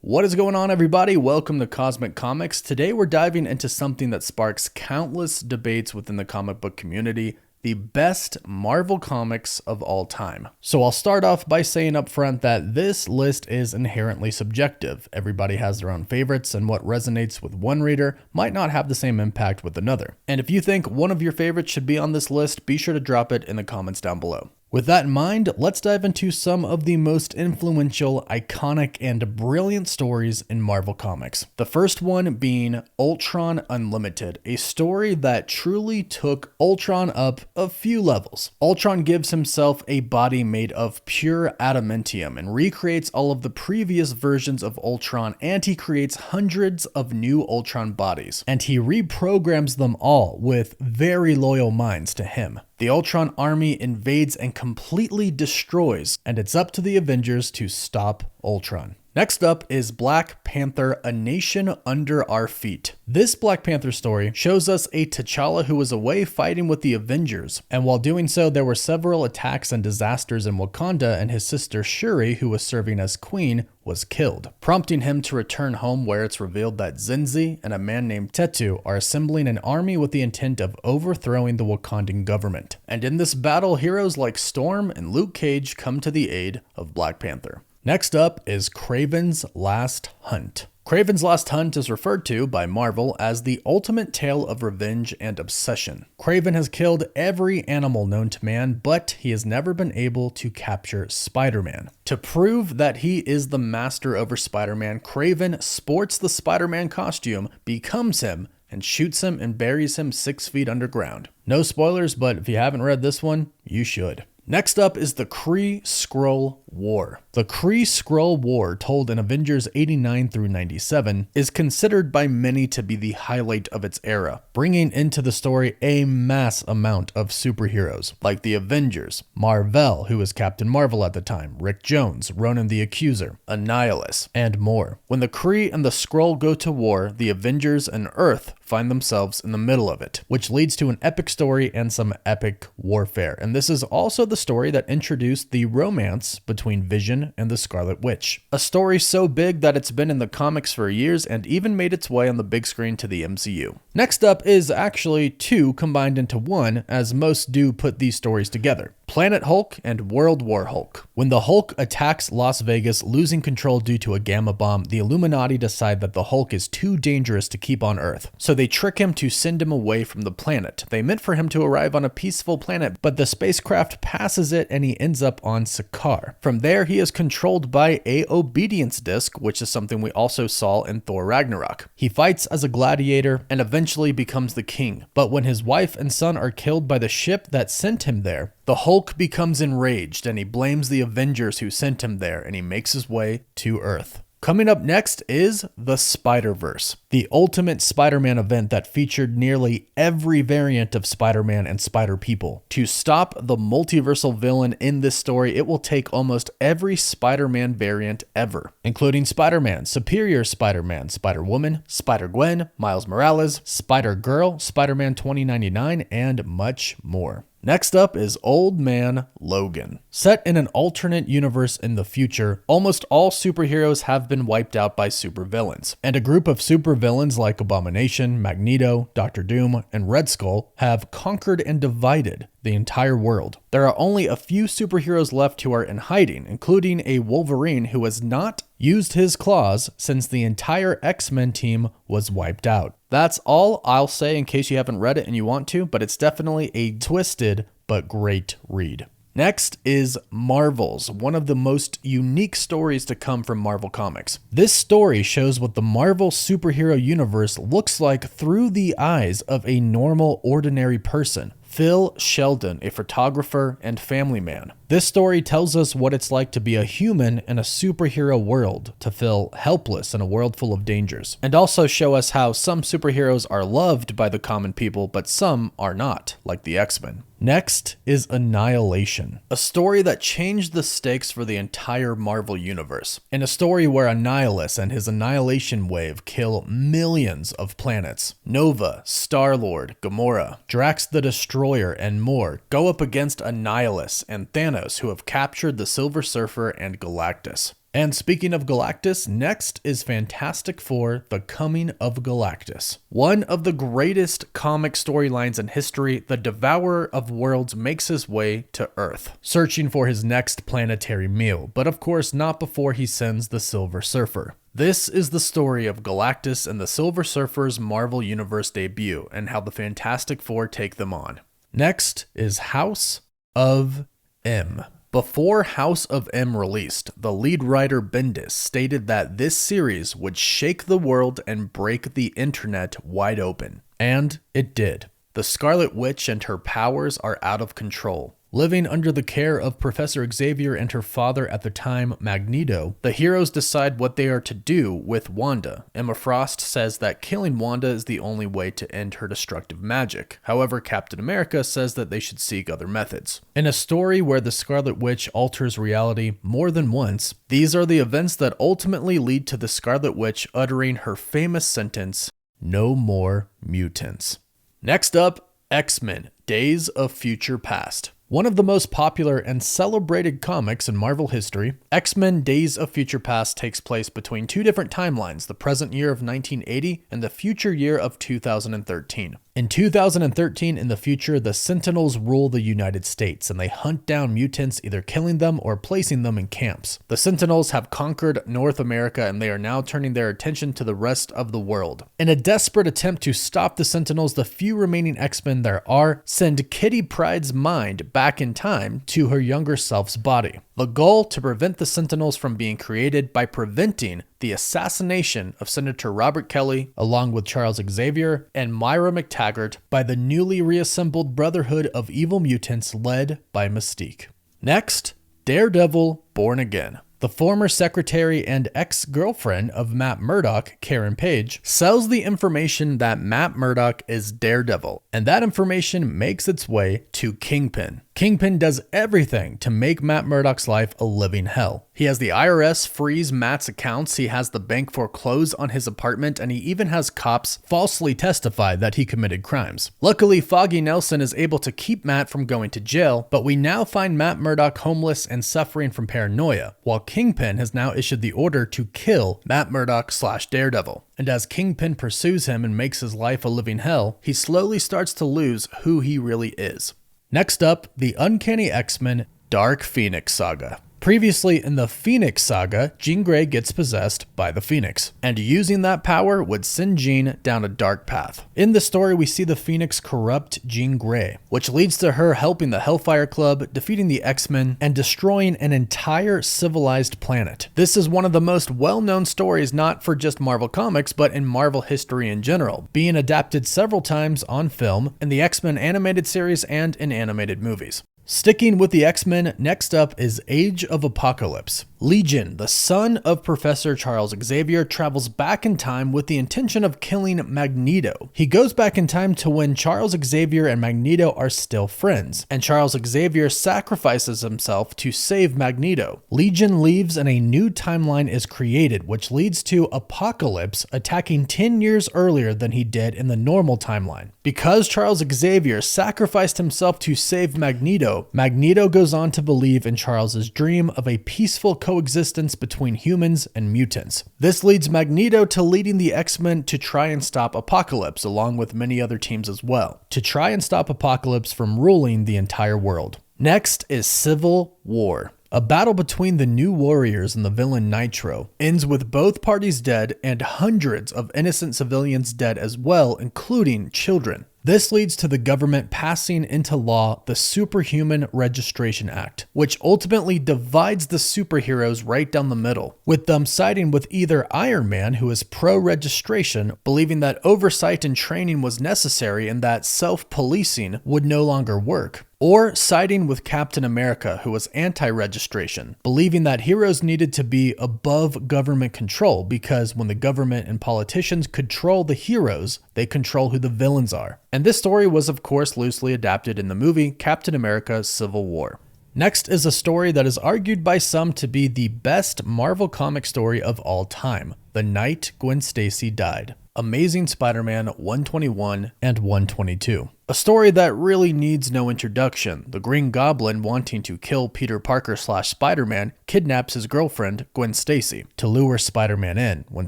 What is going on, everybody? Welcome to Cosmic Comics. Today we're diving into something that sparks countless debates within the comic book community, the best Marvel comics of all time. So I'll start off by saying up front that this list is inherently subjective. Everybody has their own favorites, and what resonates with one reader might not have the same impact with another. And if you think one of your favorites should be on this list, be sure to drop it in the comments down below. With that in mind, let's dive into some of the most influential, iconic, and brilliant stories in Marvel Comics. The first one being Ultron Unlimited, a story that truly took Ultron up a few levels. Ultron gives himself a body made of pure adamantium and recreates all of the previous versions of Ultron, and he creates hundreds of new Ultron bodies, and he reprograms them all with very loyal minds to him. The Ultron army invades and completely destroys, and it's up to the Avengers to stop Ultron. Next up is Black Panther: A Nation Under Our Feet. This Black Panther story shows us a T'Challa who was away fighting with the Avengers, and while doing so, there were several attacks and disasters in Wakanda, and his sister Shuri, who was serving as queen, was killed, prompting him to return home, where it's revealed that Zinzi and a man named Tetu are assembling an army with the intent of overthrowing the Wakandan government. And in this battle, heroes like Storm and Luke Cage come to the aid of Black Panther. Next up is Kraven's Last Hunt. Kraven's Last Hunt is referred to by Marvel as the ultimate tale of revenge and obsession. Kraven has killed every animal known to man, but he has never been able to capture Spider-Man. To prove that he is the master over Spider-Man, Kraven sports the Spider-Man costume, becomes him, and shoots him and buries him 6 feet underground. No spoilers, but if you haven't read this one, you should. Next up is the Kree-Skrull War. The Kree-Skrull War, told in Avengers 89 through 97, is considered by many to be the highlight of its era, bringing into the story a mass amount of superheroes, like the Avengers, Mar-Vell, who was Captain Marvel at the time, Rick Jones, Ronan the Accuser, Annihilus, and more. When the Kree and the Skrull go to war, the Avengers and Earth find themselves in the middle of it, which leads to an epic story and some epic warfare. And this is also the story that introduced the romance between Vision and the Scarlet Witch. A story so big that it's been in the comics for years and even made its way on the big screen to the MCU. Next up is actually two combined into one, as most do put these stories together. Planet Hulk and World War Hulk. When the Hulk attacks Las Vegas, losing control due to a gamma bomb, the Illuminati decide that the Hulk is too dangerous to keep on Earth. So they trick him to send him away from the planet. They meant for him to arrive on a peaceful planet, but the spacecraft passes it and he ends up on Sakaar. From there, he is controlled by a obedience disc, which is something we also saw in Thor Ragnarok. He fights as a gladiator and eventually becomes the king. But when his wife and son are killed by the ship that sent him there, the Hulk becomes enraged and he blames the Avengers who sent him there, and he makes his way to Earth. Coming up next is the Spider-Verse, the ultimate Spider-Man event that featured nearly every variant of Spider-Man and Spider-People. To stop the multiversal villain in this story, it will take almost every Spider-Man variant ever, including Spider-Man, Superior Spider-Man, Spider-Woman, Spider-Gwen, Miles Morales, Spider-Girl, Spider-Man 2099, and much more. Next up is Old Man Logan. Set in an alternate universe in the future, almost all superheroes have been wiped out by supervillains, and a group of supervillains like Abomination, Magneto, Doctor Doom, and Red Skull have conquered and divided the entire world. There are only a few superheroes left who are in hiding, including a Wolverine who has not used his claws since the entire X-Men team was wiped out. That's all I'll say in case you haven't read it and you want to, but it's definitely a twisted but great read. Next is Marvels, one of the most unique stories to come from Marvel Comics. This story shows what the Marvel superhero universe looks like through the eyes of a normal, ordinary person. Phil Sheldon, a photographer and family man. This story tells us what it's like to be a human in a superhero world, to feel helpless in a world full of dangers, and also show us how some superheroes are loved by the common people, but some are not, like the X-Men. Next is Annihilation, a story that changed the stakes for the entire Marvel universe. In a story where Annihilus and his annihilation wave kill millions of planets, Nova, Star-Lord, Gamora, Drax the Destroyer, and more go up against Annihilus and Thanos, who have captured the Silver Surfer and Galactus. And speaking of Galactus, next is Fantastic Four: The Coming of Galactus. One of the greatest comic storylines in history, the Devourer of Worlds makes his way to Earth, searching for his next planetary meal, but of course not before he sends the Silver Surfer. This is the story of Galactus and the Silver Surfer's Marvel Universe debut, and how the Fantastic Four take them on. Next is House of M. Before House of M released, the lead writer Bendis stated that this series would shake the world and break the internet wide open. And it did. The Scarlet Witch and her powers are out of control. Living under the care of Professor Xavier and her father at the time, Magneto, the heroes decide what they are to do with Wanda. Emma Frost says that killing Wanda is the only way to end her destructive magic. However, Captain America says that they should seek other methods. In a story where the Scarlet Witch alters reality more than once, these are the events that ultimately lead to the Scarlet Witch uttering her famous sentence, "No more mutants." Next up, X-Men: Days of Future Past. One of the most popular and celebrated comics in Marvel history, X-Men: Days of Future Past takes place between two different timelines, the present year of 1980 and the future year of 2013. In 2013, in the future, the Sentinels rule the United States, and they hunt down mutants, either killing them or placing them in camps. The Sentinels have conquered North America, and they are now turning their attention to the rest of the world. In a desperate attempt to stop the Sentinels, the few remaining X-Men there are send Kitty Pryde's mind back in time to her younger self's body. The goal: to prevent the Sentinels from being created by preventing the assassination of Senator Robert Kelly, along with Charles Xavier and Myra McTaggart, by the newly reassembled Brotherhood of Evil Mutants led by Mystique. Next, Daredevil: Born Again. The former secretary and ex-girlfriend of Matt Murdock, Karen Page, sells the information that Matt Murdock is Daredevil, and that information makes its way to Kingpin. Kingpin does everything to make Matt Murdock's life a living hell. He has the IRS freeze Matt's accounts, he has the bank foreclose on his apartment, and he even has cops falsely testify that he committed crimes. Luckily, Foggy Nelson is able to keep Matt from going to jail, but we now find Matt Murdock homeless and suffering from paranoia, while Kingpin has now issued the order to kill Matt Murdock / Daredevil. And as Kingpin pursues him and makes his life a living hell, he slowly starts to lose who he really is. Next up, the Uncanny X-Men: Dark Phoenix Saga. Previously in the Phoenix Saga, Jean Grey gets possessed by the Phoenix, and using that power would send Jean down a dark path. In the story, we see the Phoenix corrupt Jean Grey, which leads to her helping the Hellfire Club, defeating the X-Men, and destroying an entire civilized planet. This is one of the most well-known stories, not for just Marvel Comics, but in Marvel history in general, being adapted several times on film, in the X-Men animated series and in animated movies. Sticking with the X-Men, next up is Age of Apocalypse. Legion, the son of Professor Charles Xavier, travels back in time with the intention of killing Magneto. He goes back in time to when Charles Xavier and Magneto are still friends, and Charles Xavier sacrifices himself to save Magneto. Legion leaves and a new timeline is created, which leads to Apocalypse attacking 10 years earlier than he did in the normal timeline. Because Charles Xavier sacrificed himself to save Magneto, Magneto goes on to believe in Charles's dream of a peaceful coexistence between humans and mutants. This leads Magneto to leading the X-Men to try and stop Apocalypse, along with many other teams as well, to try and stop Apocalypse from ruling the entire world. Next is Civil War. A battle between the New Warriors and the villain Nitro ends with both parties dead and hundreds of innocent civilians dead as well, including children. This leads to the government passing into law the Superhuman Registration Act, which ultimately divides the superheroes right down the middle, with them siding with either Iron Man, who is pro-registration, believing that oversight and training was necessary and that self-policing would no longer work, or siding with Captain America, who was anti-registration, believing that heroes needed to be above government control because when the government and politicians control the heroes, they control who the villains are. And this story was of course loosely adapted in the movie Captain America: Civil War. Next is a story that is argued by some to be the best Marvel comic story of all time, The Night Gwen Stacy Died. Amazing Spider-Man 121 and 122. A story that really needs no introduction. The Green Goblin, wanting to kill Peter Parker / Spider-Man, kidnaps his girlfriend, Gwen Stacy, to lure Spider-Man in. When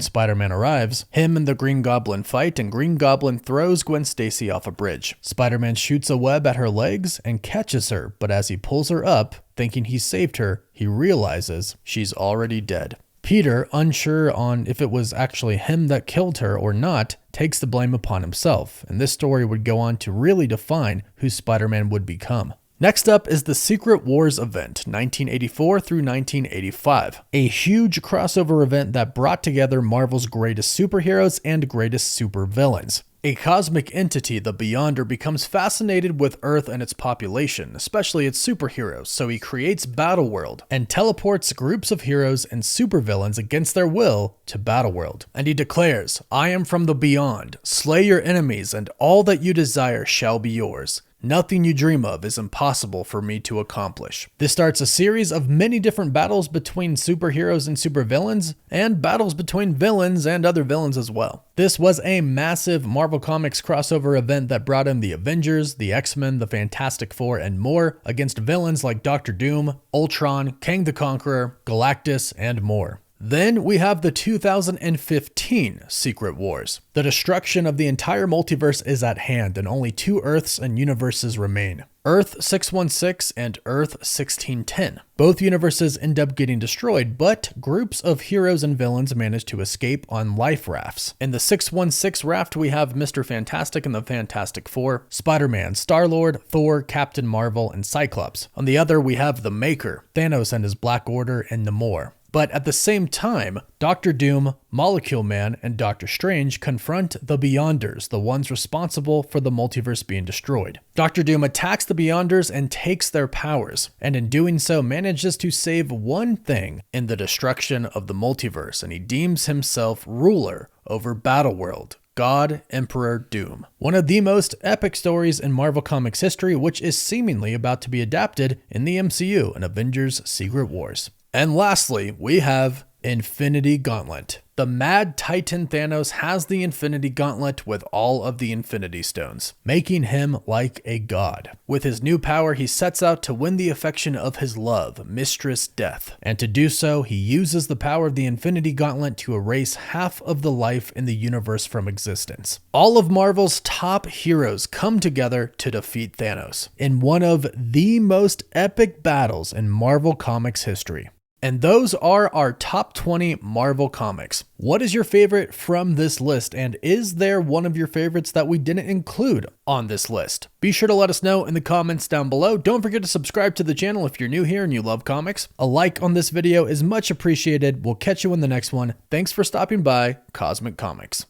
Spider-Man arrives, him and the Green Goblin fight, and Green Goblin throws Gwen Stacy off a bridge. Spider-Man shoots a web at her legs and catches her, but as he pulls her up, thinking he saved her, he realizes she's already dead. Peter, unsure on if it was actually him that killed her or not, takes the blame upon himself, and this story would go on to really define who Spider-Man would become. Next up is the Secret Wars event, 1984 through 1985, a huge crossover event that brought together Marvel's greatest superheroes and greatest supervillains. A cosmic entity, the Beyonder, becomes fascinated with Earth and its population, especially its superheroes, so he creates Battleworld and teleports groups of heroes and supervillains against their will to Battleworld. And he declares, "I am from the Beyond. Slay your enemies, and all that you desire shall be yours. Nothing you dream of is impossible for me to accomplish." This starts a series of many different battles between superheroes and supervillains, and battles between villains and other villains as well. This was a massive Marvel Comics crossover event that brought in the Avengers, the X-Men, the Fantastic Four, and more against villains like Doctor Doom, Ultron, Kang the Conqueror, Galactus, and more. Then we have the 2015 Secret Wars. The destruction of the entire multiverse is at hand, and only two Earths and universes remain. Earth 616 and Earth 1610. Both universes end up getting destroyed, but groups of heroes and villains manage to escape on life rafts. In the 616 raft, we have Mr. Fantastic and the Fantastic Four, Spider-Man, Star-Lord, Thor, Captain Marvel, and Cyclops. On the other, we have the Maker, Thanos and his Black Order, and Namor. But at the same time, Doctor Doom, Molecule Man, and Doctor Strange confront the Beyonders, the ones responsible for the multiverse being destroyed. Doctor Doom attacks the Beyonders and takes their powers, and in doing so manages to save one thing in the destruction of the multiverse, and he deems himself ruler over Battleworld. God Emperor Doom. One of the most epic stories in Marvel Comics history, which is seemingly about to be adapted in the MCU in Avengers Secret Wars. And lastly, we have Infinity Gauntlet. The Mad Titan Thanos has the Infinity Gauntlet with all of the Infinity Stones, making him like a god. With his new power, he sets out to win the affection of his love, Mistress Death. And to do so, he uses the power of the Infinity Gauntlet to erase half of the life in the universe from existence. All of Marvel's top heroes come together to defeat Thanos in one of the most epic battles in Marvel Comics history. And those are our top 20 Marvel comics. What is your favorite from this list? And is there one of your favorites that we didn't include on this list? Be sure to let us know in the comments down below. Don't forget to subscribe to the channel if you're new here and you love comics. A like on this video is much appreciated. We'll catch you in the next one. Thanks for stopping by Cosmic Comics.